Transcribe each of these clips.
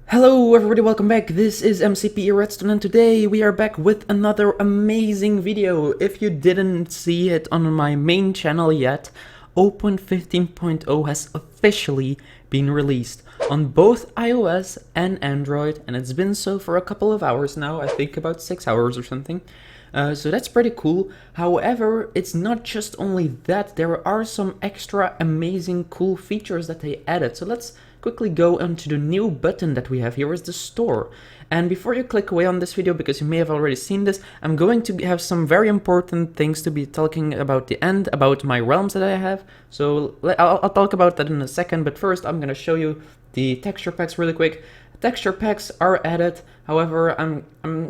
Hello everybody, welcome back. This is MCPE Redstone and today we are back with another amazing video. If you didn't see it on my main channel yet, Open 15.0 has officially been released on both iOS and Android, and it's been so for a couple of hours now, I think about 6 hours or something. So that's pretty cool. However, it's not just only that, there are some extra amazing cool features that they added. So let's quickly go onto the new button that we have here is the store. And before you click away on this video, because you may have already seen this, I'm going to have some very important things to be talking about the end, about my realms that I have. So I'll talk about that in a second, but first I'm going to show you the texture packs really quick. Texture packs are added, however, I'm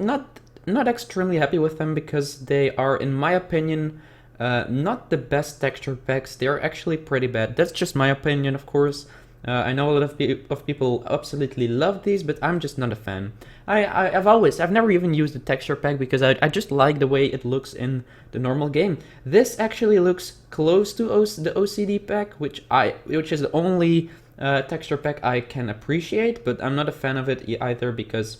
not extremely happy with them because they are, in my opinion, not the best texture packs. They're actually pretty bad. That's just my opinion, of course. I know a lot of people absolutely love these, but I'm just not a fan. I've never even used the texture pack because I just like the way it looks in the normal game. This actually looks close to the OCD pack, which is the only texture pack I can appreciate, but I'm not a fan of it either because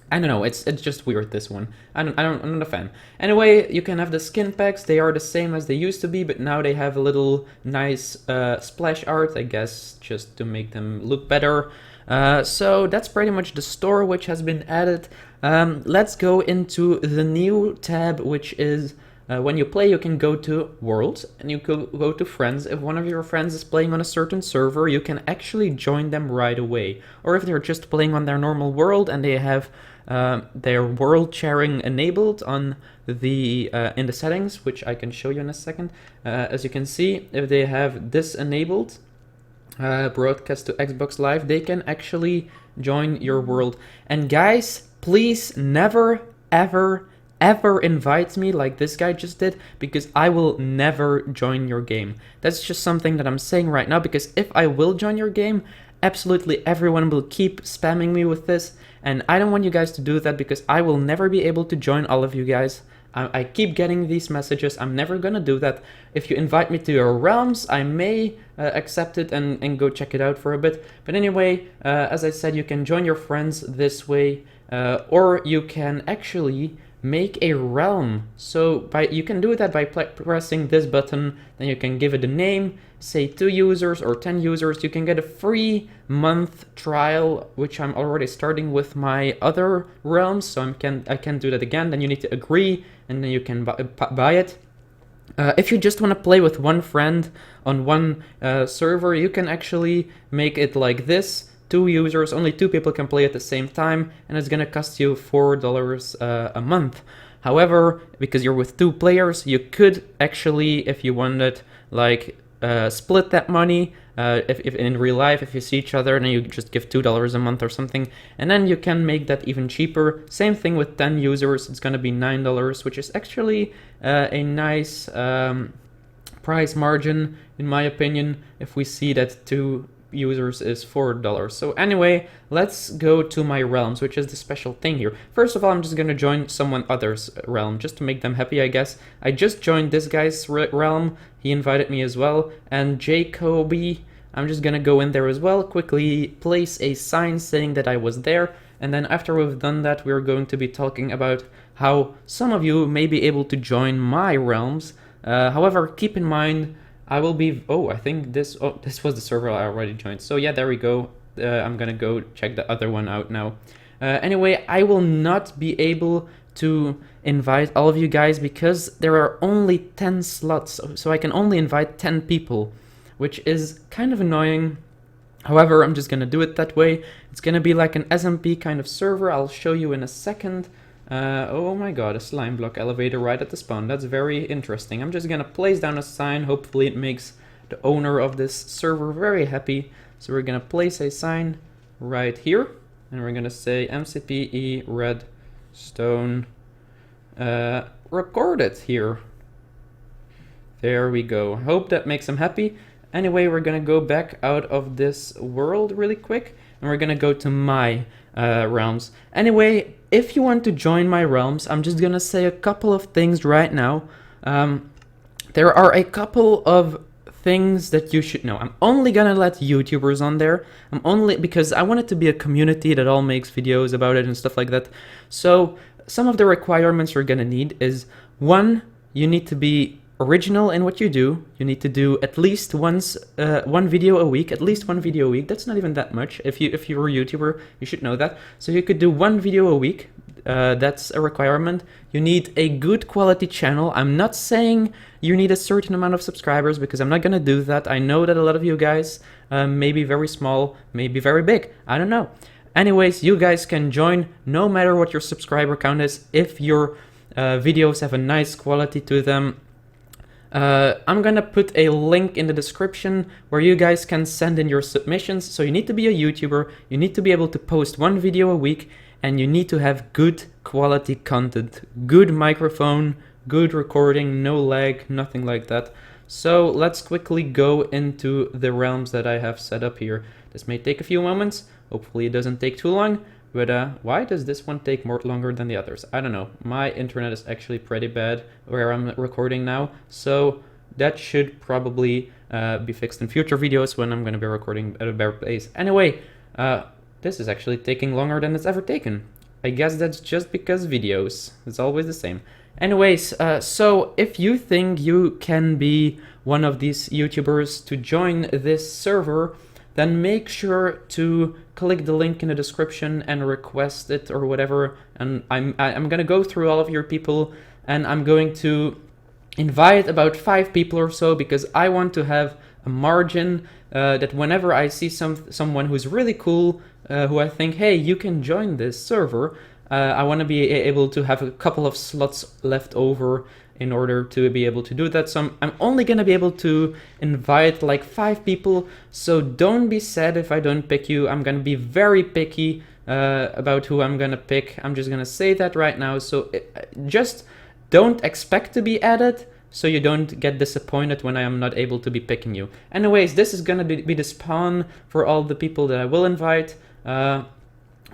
I don't know, it's just weird, this one. I'm not a fan. Anyway, you can have the skin packs. They are the same as they used to be, but now they have a little nice splash art, I guess, just to make them look better. So that's pretty much the store which has been added. Let's go into the new tab, which is when you play, you can go to Worlds and you go to Friends. If one of your friends is playing on a certain server, you can actually join them right away. Or if they're just playing on their normal world and they have their world sharing enabled on the in the settings, which I can show you in a second. As you can see, if they have this enabled, broadcast to Xbox Live, they can actually join your world. And guys, please never ever invite me like this guy just did, because I will never join your game. That's just something that I'm saying right now, because if I will join your game, absolutely everyone will keep spamming me with this, and I don't want you guys to do that because I will never be able to join all of you guys. I keep getting these messages. I'm never gonna do that. If you invite me to your realms, I may accept it and go check it out for a bit. But anyway, as I said, you can join your friends this way, or you can actually make a realm. So you can do that by pressing this button, then you can give it a name, say 2 users or 10 users. You can get a free month trial, which I'm already starting with my other realms, so I can do that again. Then you need to agree and then you can buy it. If you just want to play with one friend on one server, you can actually make it like this. 2 users, only 2 people can play at the same time, and it's gonna cost you $4 a month. However, because you're with 2 players, you could actually, if you wanted, like split that money. If in real life, if you see each other, then you just give $2 a month or something, and then you can make that even cheaper. Same thing with 10 users, it's gonna be $9, which is actually a nice price margin, in my opinion, if we see that 2 users is $4. So anyway, let's go to my realms, which is the special thing here. First of all, I'm just gonna join someone other's realm just to make them happy, I guess. I just joined this guy's realm. He invited me as well. And Jacoby, I'm just gonna go in there as well, quickly place a sign saying that I was there. And then after we've done that, we're going to be talking about how some of you may be able to join my realms. However, keep in mind, I will be, I think this was the server I already joined. So yeah, there we go. I'm gonna go check the other one out now. Anyway, I will not be able to invite all of you guys because there are only 10 slots. So I can only invite 10 people, which is kind of annoying. However, I'm just gonna do it that way. It's gonna be like an SMP kind of server. I'll show you in a second. Oh my god, a slime block elevator right at the spawn. That's very interesting. I'm just gonna place down a sign. Hopefully it makes the owner of this server very happy. So we're gonna place a sign right here. And we're gonna say MCPE Redstone recorded here. There we go. Hope that makes him happy. Anyway, we're gonna go back out of this world really quick. And we're gonna go to my realms. Anyway, if you want to join my realms, I'm just gonna say a couple of things right now. There are a couple of things that you should know. I'm only gonna let YouTubers on there. I'm only, because I want it to be a community that all makes videos about it and stuff like that. So some of the requirements you're gonna need is, one, you need to be original in what you do. You need to do at least one video a week, at least one video a week. That's not even that much. If you're a YouTuber, you should know that. So you could do one video a week. That's a requirement. You need a good quality channel. I'm not saying you need a certain amount of subscribers, because I'm not gonna do that. I know that a lot of you guys may be very small, maybe very big, I don't know. Anyways, you guys can join no matter what your subscriber count is, if your videos have a nice quality to them. I'm gonna put a link in the description where you guys can send in your submissions. So you need to be a YouTuber, you need to be able to post one video a week, and you need to have good quality content, good microphone, good recording, no lag, nothing like that. So let's quickly go into the realms that I have set up here. This may take a few moments, hopefully it doesn't take too long. But why does this one take longer than the others? I don't know. My internet is actually pretty bad where I'm recording now, so that should probably be fixed in future videos when I'm going to be recording at a better place. Anyway, this is actually taking longer than it's ever taken. I guess that's just because videos. It's always the same. Anyways, so if you think you can be one of these YouTubers to join this server, then make sure to click the link in the description and request it or whatever. And I'm gonna go through all of your people, and I'm going to invite about 5 people or so, because I want to have a margin that whenever I see someone who's really cool, who I think, hey, you can join this server, I want to be able to have a couple of slots left over in order to be able to do that. So I'm only gonna be able to invite like 5 people, so don't be sad if I don't pick you. I'm gonna be very picky about who I'm gonna pick. I'm just gonna say that right now, so just don't expect to be added, so you don't get disappointed when I am not able to be picking you. Anyways, this is gonna be the spawn for all the people that I will invite.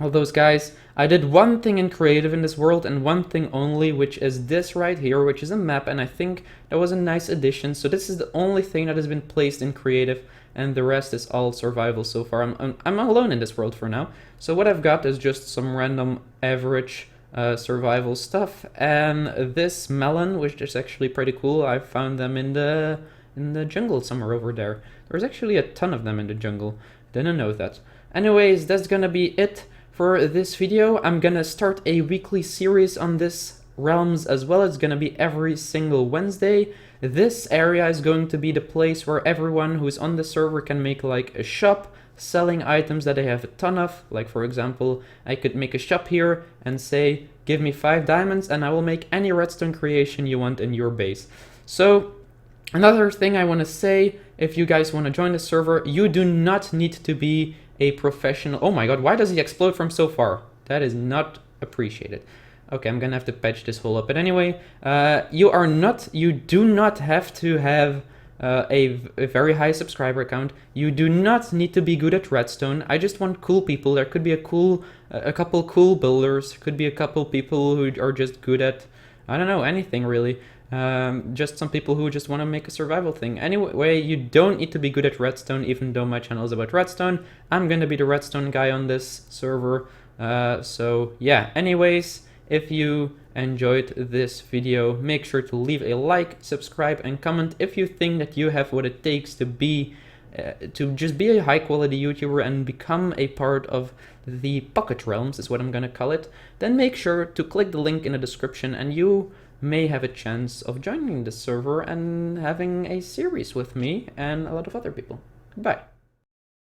All those guys. I did one thing in creative in this world, and one thing only, which is this right here, which is a map, and I think that was a nice addition. So this is the only thing that has been placed in creative, and the rest is all survival so far. I'm alone in this world for now. So what I've got is just some random average survival stuff, and this melon, which is actually pretty cool. I found them in the jungle somewhere over there. There's actually a ton of them in the jungle. Didn't know that. Anyways, that's gonna be it for this video. I'm gonna start a weekly series on this realms as well. It's gonna be every single Wednesday. This area is going to be the place where everyone who's on the server can make like a shop, selling items that they have a ton of. Like for example, I could make a shop here and say, give me 5 diamonds and I will make any redstone creation you want in your base. So another thing I want to say, if you guys want to join the server, you do not need to be a professional. Oh my god, why does he explode from so far? That is not appreciated. Okay, I'm gonna have to patch this hole up. But anyway, you do not have to have a very high subscriber count. You do not need to be good at redstone. I just want cool people. There could be a couple cool builders. Could be a couple people who are just good at, I don't know, anything really. Just some people who just want to make a survival thing. Anyway, you don't need to be good at redstone, even though my channel is about redstone. I'm gonna be the redstone guy on this server. So yeah, anyways, if you enjoyed this video, make sure to leave a like, subscribe, and comment if you think that you have what it takes to be to just be a high quality YouTuber and become a part of the Pocket Realms, is what I'm gonna call it. Then make sure to click the link in the description and you may have a chance of joining the server and having a series with me and a lot of other people. Goodbye.